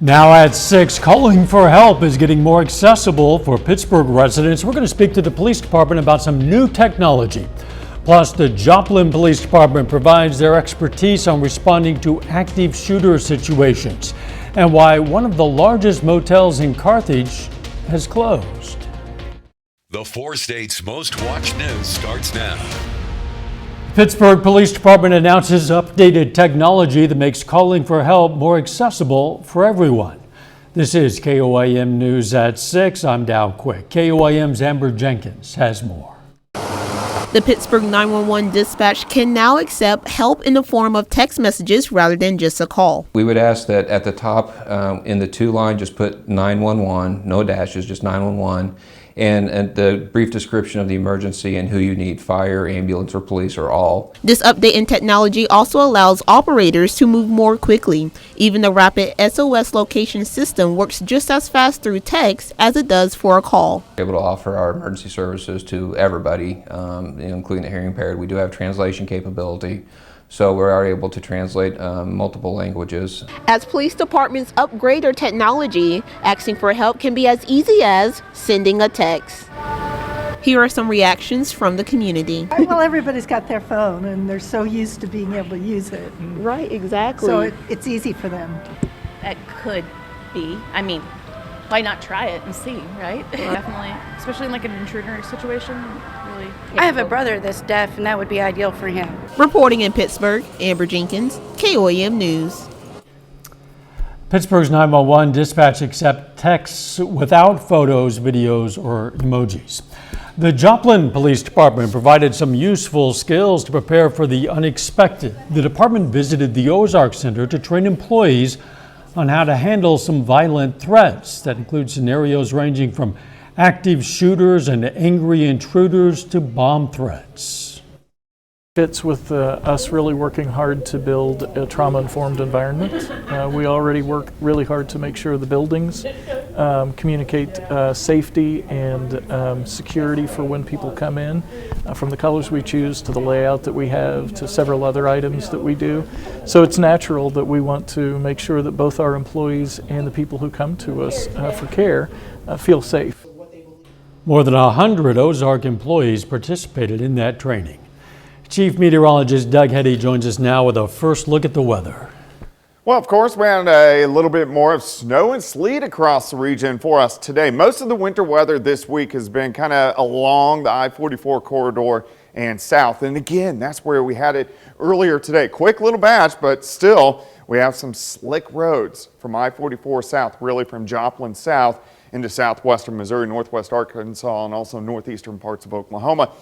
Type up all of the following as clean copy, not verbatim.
Now at 6, calling for help is getting more accessible for Pittsburgh residents. We're going to speak to the police department about some new technology. Plus, the Joplin Police Department provides their expertise on responding to active shooter situations and why one of the largest motels in Carthage has closed. The 4 states' most watched news starts now. Pittsburgh Police Department announces updated technology that makes calling for help more accessible for everyone. This is KOAM News at 6. I'm Dow Quick. KOAM's Amber Jenkins has more. The Pittsburgh 911 dispatch can now accept help in the form of text messages rather than just a call. We would ask that at the top in the to line, just put 911, no dashes, just 911. And the brief description of the emergency and who you need, fire, ambulance, or police, or all. This update in technology also allows operators to move more quickly. Even the rapid SOS location system works just as fast through text as it does for a call. We're able to offer our emergency services to everybody, including the hearing impaired. We do have translation capability. So we are able to translate multiple languages. As police departments upgrade their technology, asking for help can be as easy as sending a text. Here are some reactions from the community. Well, everybody's got their phone and they're so used to being able to use it. Right, exactly. So it's easy for them. It could be. I mean, why not try it and see, right? Definitely, especially in like an intruder situation. Really. I have a brother that's deaf, and that would be ideal for him. Reporting in Pittsburgh, Amber Jenkins, KOAM News. Pittsburgh's 911 dispatch accepts texts without photos, videos, or emojis. The Joplin Police Department provided some useful skills to prepare for the unexpected. The department visited the Ozark Center to train employees on how to handle some violent threats that include scenarios ranging from active shooters and angry intruders to bomb threats. Fits with us really working hard to build a trauma-informed environment. We already work really hard to make sure the buildings communicate safety and security for when people come in, from the colors we choose to the layout that we have to several other items that we do. So it's natural that we want to make sure that both our employees and the people who come to us for care feel safe. More than 100 Ozark employees participated in that training. Chief Meteorologist Doug Heddy joins us now with a first look at the weather. Well, of course, we had a little bit more of snow and sleet across the region for us today. Most of the winter weather this week has been kind of along the I-44 corridor and south. And again, that's where we had it earlier today. Quick little batch, but still, we have some slick roads from I-44 south, really from Joplin south into southwestern Missouri, northwest Arkansas, and also northeastern parts of Oklahoma.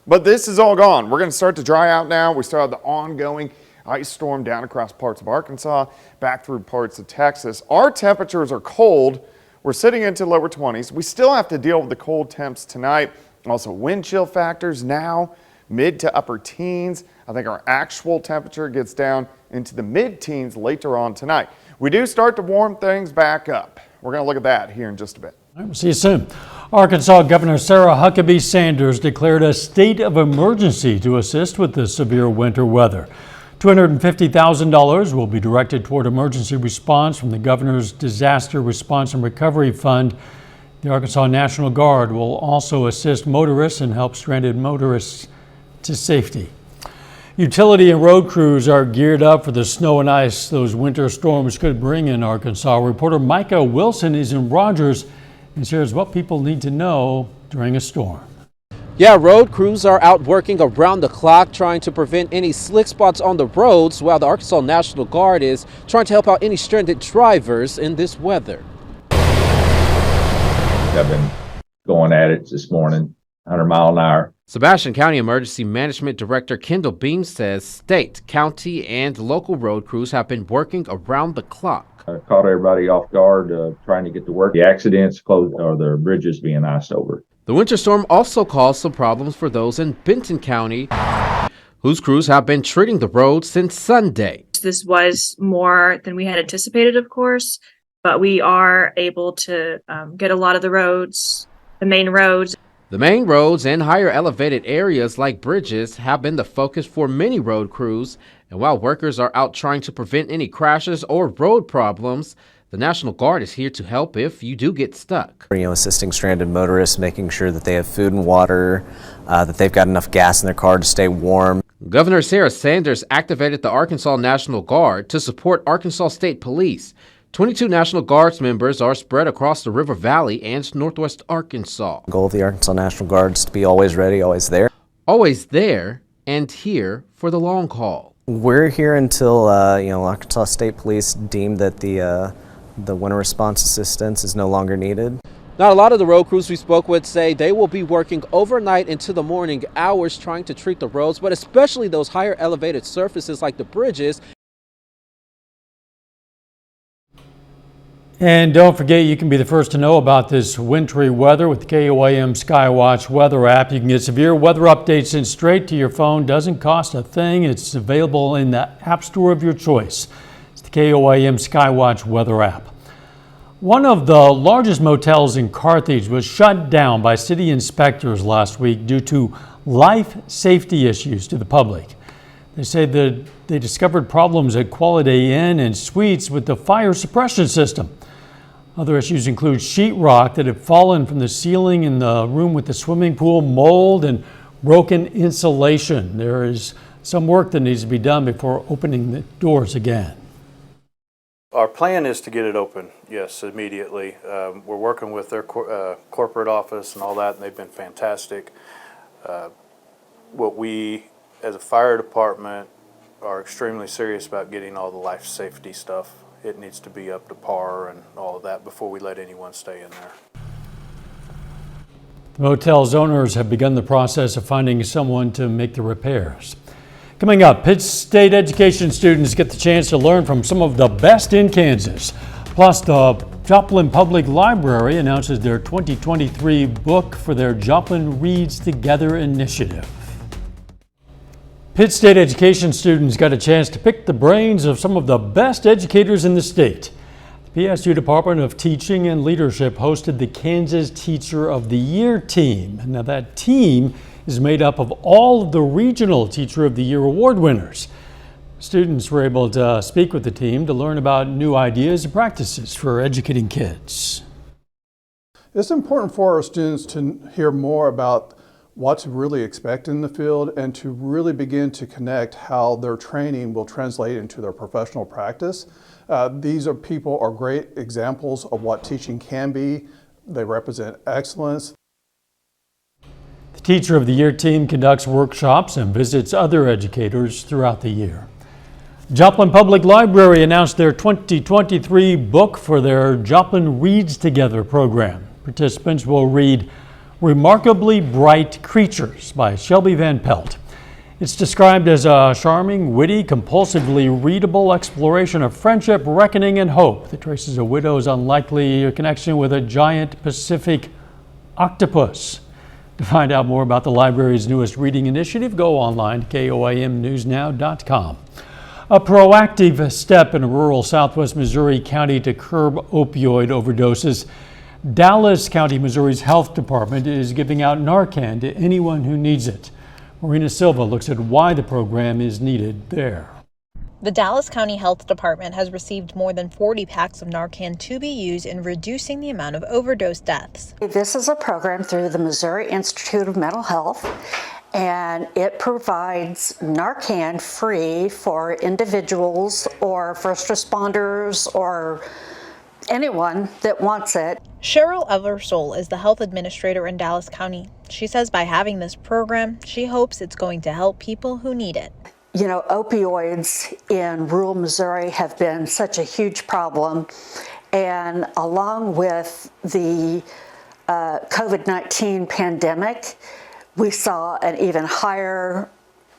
But this is all gone. We're going to start to dry out now. We still have the ongoing ice storm down across parts of Arkansas, back through parts of Texas. Our temperatures are cold. We're sitting into lower 20s. We still have to deal with the cold temps tonight. Also wind chill factors now mid to upper teens. I think our actual temperature gets down into the mid-teens later on tonight. We do start to warm things back up. We're going to look at that here in just a bit. All right, we'll see you soon. Arkansas Governor Sarah Huckabee Sanders declared a state of emergency to assist with the severe winter weather. $250,000 will be directed toward emergency response from the governor's Disaster Response and Recovery Fund. The Arkansas National Guard will also assist motorists and help stranded motorists to safety. Utility and road crews are geared up for the snow and ice those winter storms could bring in Arkansas. Reporter Micah Wilson is in Rogers and shares what people need to know during a storm. Yeah, road crews are out working around the clock trying to prevent any slick spots on the roads, while the Arkansas National Guard is trying to help out any stranded drivers in this weather. I've been going at it this morning, 100 mile an hour. Sebastian County Emergency Management Director Kendall Beam says state, county, and local road crews have been working around the clock. I caught everybody off guard trying to get to work. The accidents closed or the bridges being iced over. The winter storm also caused some problems for those in Benton County, whose crews have been treating the roads since Sunday. This was more than we had anticipated, of course, but we are able to get a lot of the roads, the main roads. The main roads and higher elevated areas like bridges have been the focus for many road crews. And while workers are out trying to prevent any crashes or road problems, The National Guard is here to help if you do get stuck. Assisting stranded motorists, making sure that they have food and water, that they've got enough gas in their car to stay warm. Governor Sarah Sanders activated the Arkansas National Guard to support Arkansas State Police. 22 National Guards members are spread across the River Valley and Northwest Arkansas. The goal of the Arkansas National Guard is to be always ready, always there. Always there and here for the long haul. We're here until Arkansas State Police deem that the winter response assistance is no longer needed. Now, a lot of the road crews we spoke with say they will be working overnight into the morning hours trying to treat the roads, but especially those higher elevated surfaces like the bridges. And don't forget, you can be the first to know about this wintry weather with the KOAM Skywatch weather app. You can get severe weather updates sent straight to your phone. Doesn't cost a thing. It's available in the app store of your choice. It's the KOAM Skywatch weather app. One of the largest motels in Carthage was shut down by city inspectors last week due to life safety issues to the public. They say that they discovered problems at Quality Inn and Suites with the fire suppression system. Other issues include sheetrock that had fallen from the ceiling in the room with the swimming pool, mold, and broken insulation. There is some work that needs to be done before opening the doors again. Our plan is to get it open, yes, immediately. We're working with their corporate office and all that, and they've been fantastic. What we, as a fire department, are extremely serious about getting all the life safety stuff. It needs to be up to par and all of that before we let anyone stay in there. The motel's owners have begun the process of finding someone to make the repairs. Coming up, Pitt State education students get the chance to learn from some of the best in Kansas. Plus, the Joplin Public Library announces their 2023 book for their Joplin Reads Together initiative. Pitt State education students got a chance to pick the brains of some of the best educators in the state. The PSU Department of Teaching and Leadership hosted the Kansas Teacher of the Year team. Now, that team is made up of all of the regional Teacher of the Year award winners. Students were able to speak with the team to learn about new ideas and practices for educating kids. It's important for our students to hear more about what to really expect in the field and to really begin to connect how their training will translate into their professional practice. These people are great examples of what teaching can be. They represent excellence. The Teacher of the Year team conducts workshops and visits other educators throughout the year. Joplin Public Library announced their 2023 book for their Joplin Reads Together program. Participants will read Remarkably Bright Creatures by Shelby Van Pelt. It's described as a charming, witty, compulsively readable exploration of friendship, reckoning, and hope that traces a widow's unlikely connection with a giant Pacific octopus. To find out more about the library's newest reading initiative, go online to KOAMnewsnow.com. A proactive step in rural southwest Missouri County to curb opioid overdoses. Dallas County, Missouri's health department is giving out Narcan to anyone who needs it. Marina Silva looks at why the program is needed there. The Dallas County Health Department has received more than 40 packs of Narcan to be used in reducing the amount of overdose deaths. This is a program through the Missouri Institute of Mental Health, and it provides Narcan free for individuals or first responders or anyone that wants it. Cheryl Eversole is the health administrator in Dallas County. She says by having this program, she hopes it's going to help people who need it. You know, opioids in rural Missouri have been such a huge problem, and along with the COVID-19 pandemic, we saw an even higher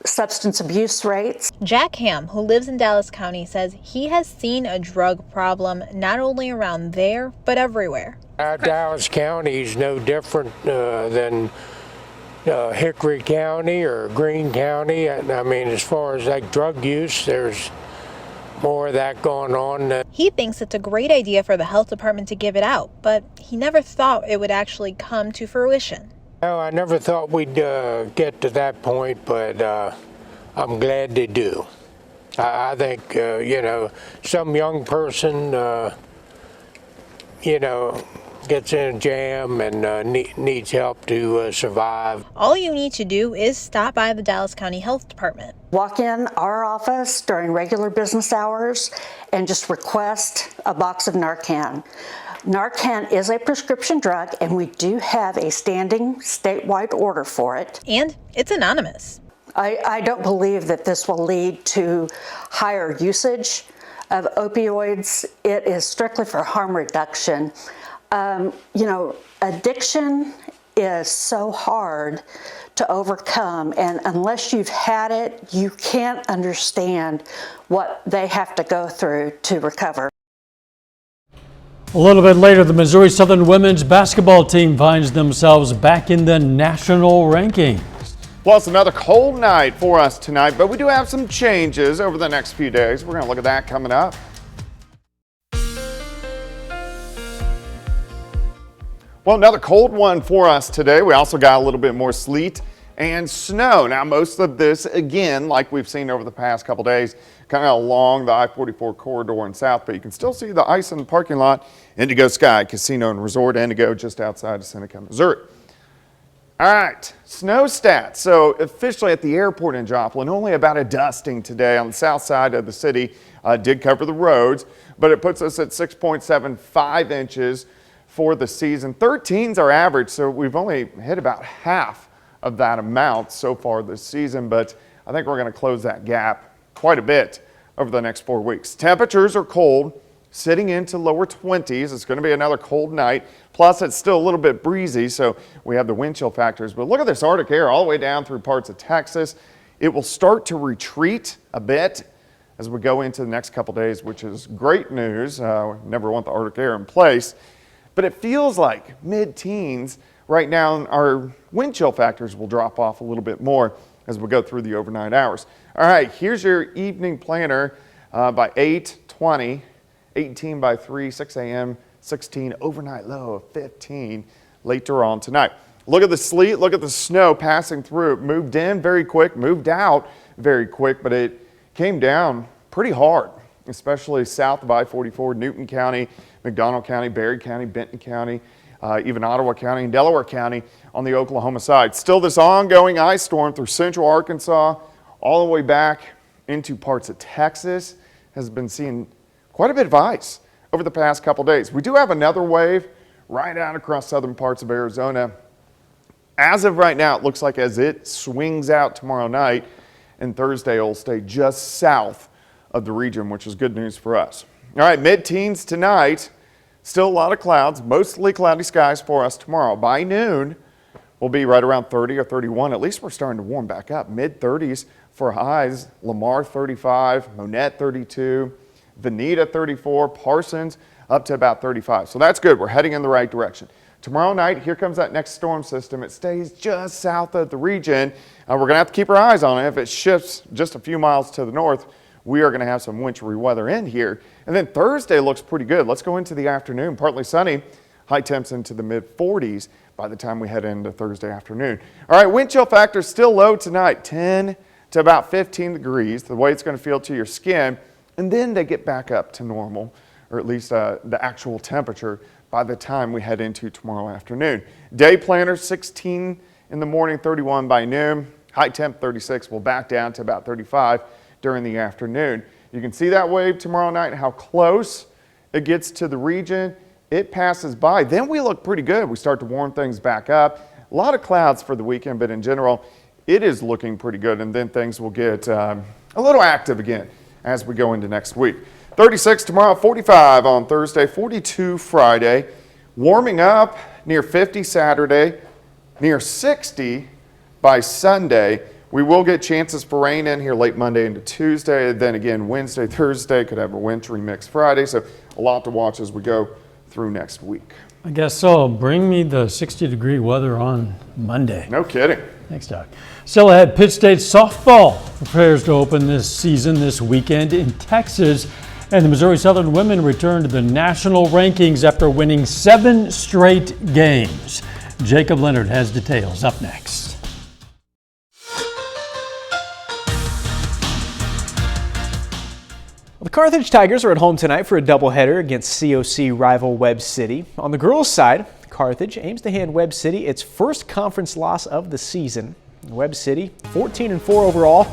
substance abuse rates. Jack Ham, who lives in Dallas County, says he has seen a drug problem not only around there, but everywhere. Dallas County is no different than Hickory County or Greene County. I mean, as far as like drug use, there's more of that going on. He thinks it's a great idea for the health department to give it out, but he never thought it would actually come to fruition. No, I never thought we'd get to that point, but I'm glad they do. I think, you know, some young person gets in a jam and needs help to survive. All you need to do is stop by the Dallas County Health Department. Walk in our office during regular business hours and just request a box of Narcan. Narcan is a prescription drug, and we do have a standing statewide order for it. And it's anonymous. I don't believe that this will lead to higher usage of opioids. It is strictly for harm reduction. Addiction is so hard to overcome, and unless you've had it, you can't understand what they have to go through to recover. A little bit later, the Missouri Southern women's basketball team finds themselves back in the national ranking. Plus another cold night for us tonight, but we do have some changes over the next few days. We're going to look at that coming up. Well, another cold one for us today. We also got a little bit more sleet and snow. Now, most of this, again, like we've seen over the past couple days, kind of along the I-44 corridor and south, but you can still see the ice in the parking lot. Indigo Sky Casino and Resort Indigo just outside of Seneca, Missouri. All right, snow stats. So officially at the airport in Joplin, only about a dusting today on the south side of the city. Did cover the roads, but it puts us at 6.75 inches for the season. 13's our average, so we've only hit about half of that amount so far this season, but I think we're going to close that gap quite a bit over the next 4 weeks. Temperatures are cold, sitting into lower 20s. It's going to be another cold night. Plus, it's still a little bit breezy, so we have the wind chill factors. But look at this Arctic air all the way down through parts of Texas. It will start to retreat a bit as we go into the next couple days, which is great news. Never want the Arctic air in place. But it feels like mid-teens right now. Our wind chill factors will drop off a little bit more as we go through the overnight hours. All right, here's your evening planner by 8:20, 18 by 3, 6 a.m., 16, overnight low of 15 later on tonight. Look at the sleet, look at the snow passing through. It moved in very quick, moved out very quick, but it came down pretty hard, especially south of I-44, Newton County, McDonald County, Berry County, Benton County, even Ottawa County and Delaware County on the Oklahoma side. Still this ongoing ice storm through central Arkansas all the way back into parts of Texas has been seeing quite a bit of ice over the past couple days. We do have another wave right out across southern parts of Arizona. As of right now, it looks like as it swings out tomorrow night and Thursday, it'll stay just south of the region, which is good news for us. All right, mid-teens tonight. Still a lot of clouds, mostly cloudy skies for us tomorrow. By noon, we'll be right around 30 or 31. At least we're starting to warm back up. Mid-30s for highs. Lamar 35, Monette 32, Veneta 34, Parsons up to about 35. So that's good. We're heading in the right direction. Tomorrow night, here comes that next storm system. It stays just south of the region. We're going to have to keep our eyes on it. If it shifts just a few miles to the north, we are going to have some wintry weather in here. And then Thursday looks pretty good. Let's go into the afternoon. Partly sunny, high temps into the mid-40s by the time we head into Thursday afternoon. All right, wind chill factor still low tonight, 10 to about 15 degrees, the way it's going to feel to your skin. And then they get back up to normal, or at least the actual temperature by the time we head into tomorrow afternoon. Day planner, 16 in the morning, 31 by noon. High temp 36 will back down to about 35 during the afternoon. You can see that wave tomorrow night, how close it gets to the region. It passes by. Then we look pretty good. We start to warm things back up. A lot of clouds for the weekend, but in general, it is looking pretty good. And then things will get a little active again as we go into next week. 36 tomorrow, 45 on Thursday, 42 Friday. Warming up near 50 Saturday, near 60 by Sunday. We will get chances for rain in here late Monday into Tuesday. Then again, Wednesday, Thursday could have a wintry mix Friday. So a lot to watch as we go through next week. I guess so. Bring me the 60-degree weather on Monday. No kidding. Thanks, Doc. Still ahead, Pitt State softball prepares to open this season this weekend in Texas. And the Missouri Southern women return to the national rankings after winning 7 straight games. Jacob Leonard has details up next. Carthage Tigers are at home tonight for a doubleheader against COC rival Webb City. On the girls' side, Carthage aims to hand Webb City its first conference loss of the season. Webb City 14-4 overall,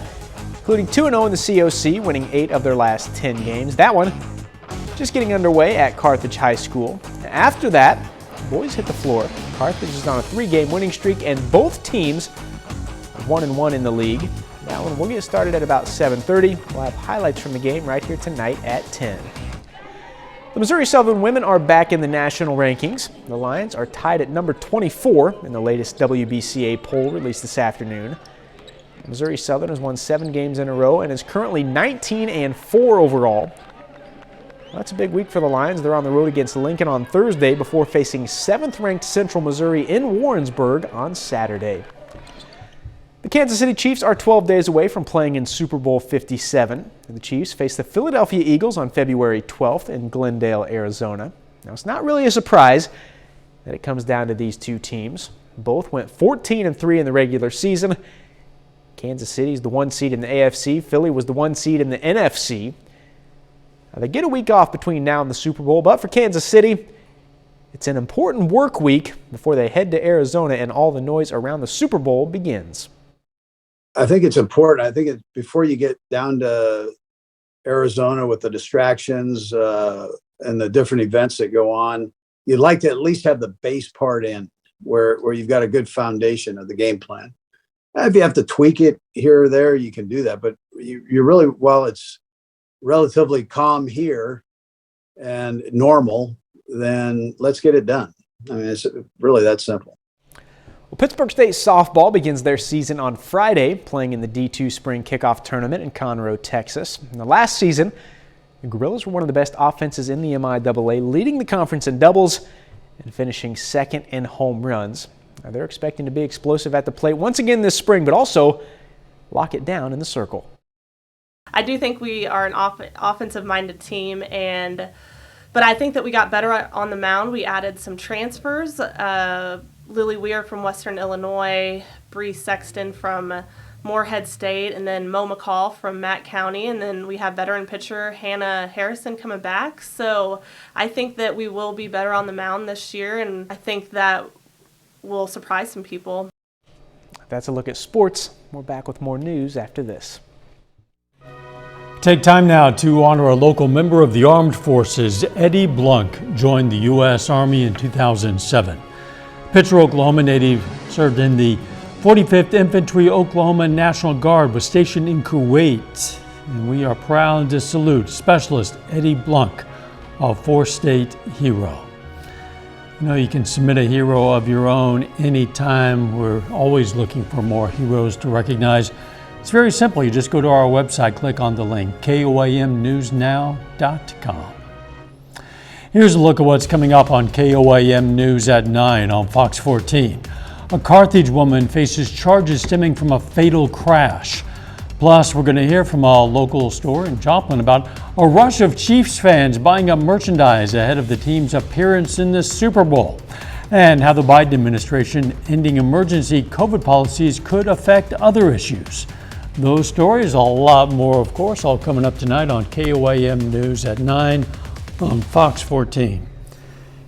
including 2-0 in the COC, winning 8 of their last 10 games. That one just getting underway at Carthage High School. After that, boys hit the floor. Carthage is on a 3-game winning streak, and both teams are 1-1 in the league. That one will get started at about 7:30. We'll have highlights from the game right here tonight at 10. The Missouri Southern women are back in the national rankings. The Lions are tied at number 24 in the latest WBCA poll released this afternoon. Missouri Southern has won 7 games in a row and is currently 19-4 overall. Well, that's a big week for the Lions. They're on the road against Lincoln on Thursday before facing 7th-ranked Central Missouri in Warrensburg on Saturday. The Kansas City Chiefs are 12 days away from playing in Super Bowl 57. The Chiefs face the Philadelphia Eagles on February 12th in Glendale, Arizona. Now, it's not really a surprise that it comes down to these two teams. Both went 14-3 in the regular season. Kansas City is the 1 seed in the AFC. Philly was the 1 seed in the NFC. Now, they get a week off between now and the Super Bowl, but for Kansas City, it's an important work week before they head to Arizona and all the noise around the Super Bowl begins. I think it's important. I think before you get down to Arizona with the distractions and the different events that go on, you'd like to at least have the base part in where you've got a good foundation of the game plan. If you have to tweak it here or there, you can do that. But you really, while it's relatively calm here and normal, then let's get it done. I mean, it's really that simple. Well, Pittsburgh State softball begins their season on Friday, playing in the D2 Spring Kickoff Tournament in Conroe, Texas. In the last season, the Gorillas were one of the best offenses in the MIAA, leading the conference in doubles and finishing 2nd in home runs. Now, they're expecting to be explosive at the plate once again this spring, but also lock it down in the circle. I do think we are an offensive-minded team, but I think that we got better on the mound. We added some transfers. Lily Weir from Western Illinois, Bree Sexton from Morehead State, and then Mo McCall from Matt County. And then we have veteran pitcher Hannah Harrison coming back. So I think that we will be better on the mound this year, and I think that will surprise some people. That's a look at sports. We're back with more news after this. Take time now to honor a local member of the armed forces. Eddie Blunk joined the U.S. Army in 2007. Pitcher, Oklahoma native, served in the 45th Infantry Oklahoma National Guard, was stationed in Kuwait. And we are proud to salute Specialist Eddie Blunk, a 4-state hero. You know, you can submit a hero of your own anytime. We're always looking for more heroes to recognize. It's very simple. You just go to our website, click on the link, KOAMnewsnow.com. Here's a look at what's coming up on KOAM News at 9 on Fox 14. A Carthage woman faces charges stemming from a fatal crash. Plus, we're going to hear from a local store in Joplin about a rush of Chiefs fans buying up merchandise ahead of the team's appearance in the Super Bowl, and how the Biden administration ending emergency COVID policies could affect other issues. Those stories, a lot more, of course, all coming up tonight on KOAM News at 9 on Fox 14.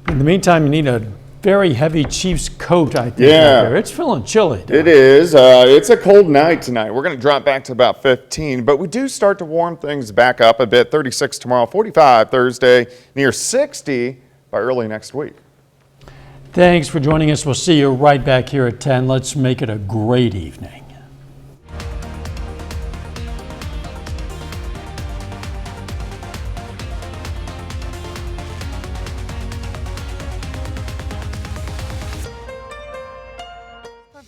In the meantime, you need a very heavy Chiefs coat, I think. Yeah. Out there. It's feeling chilly. It is. It's a cold night tonight. We're going to drop back to about 15, but we do start to warm things back up a bit. 36 tomorrow, 45 Thursday, near 60 by early next week. Thanks for joining us. We'll see you right back here at 10. Let's make it a great evening.